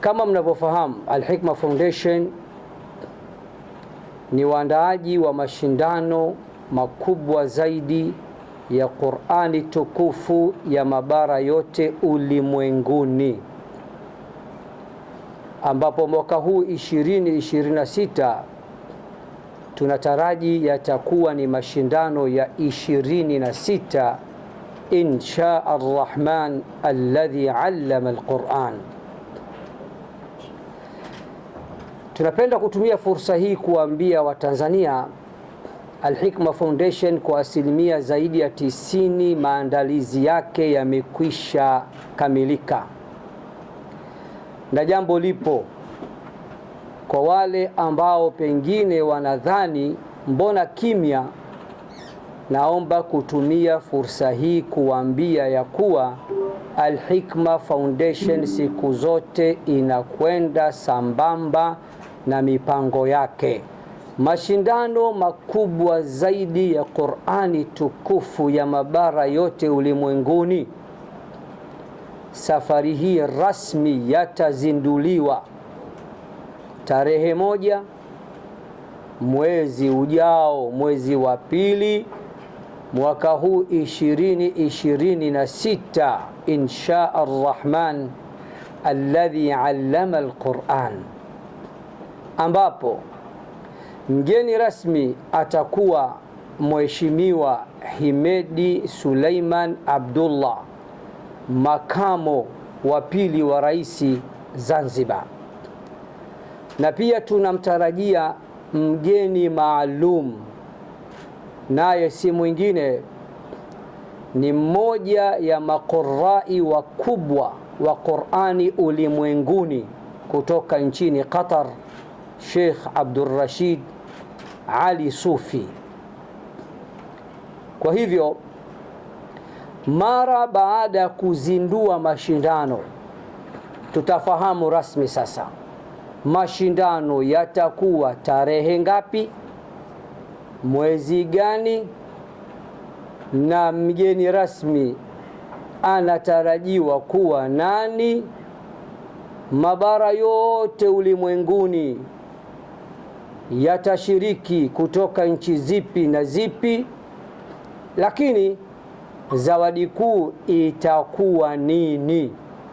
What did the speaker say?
Kama mnavyofahamu, Al-Hikma Foundation ni waandaaji wa mashindano makubwa zaidi ya Qur'ani tukufu ya mabara yote ulimwenguni, ambapo mwaka huu 2026 tunataraji yatakuwa ni mashindano ya 26 insha Ar-Rahman alladhi allama al-Qur'an. Tunapenda kutumia fursa hii kuambia Watanzania, Al-Hikma Foundation kwa asilimia zaidi ya 90 maandalizi yake yamekwisha kamilika, na jambo lipo kwa wale ambao pengine wanadhani mbona kimya. Naomba kutumia fursa hii kuambia ya kuwa Al-Hikma Foundation siku zote inakwenda sambamba na mipango yake. Mashindano makubwa zaidi ya Qur'ani tukufu ya mabara yote ulimwenguni safari hii rasmi yatazinduliwa tarehe 1 mwezi ujao, mwezi wa pili mwaka huu 2026 insha Ar-Rahman alladhi allama al-Qur'an, ambapo mgeni rasmi atakuwa Mheshimiwa Himedi Suleiman Abdullah, makamo wa pili wa rais Zanzibar. Na pia tunamtarajia mgeni maalum, naye si mwingine ni mmoja ya maqurai wakubwa wa Qur'ani ulimwenguni kutoka nchini Qatar, Sheikh Abdurrashid Ali Sufi. Kwa hivyo mara baada ya kuzindua mashindano tutafahamu rasmi sasa mashindano yatakuwa tarehe ngapi, mwezi gani, na mgeni rasmi anatarajiwa kuwa nani. Mabara yote ulimwenguni yatashiriki kutoka nchi zipi na zipi, lakini zawadi kuu itakuwa nini?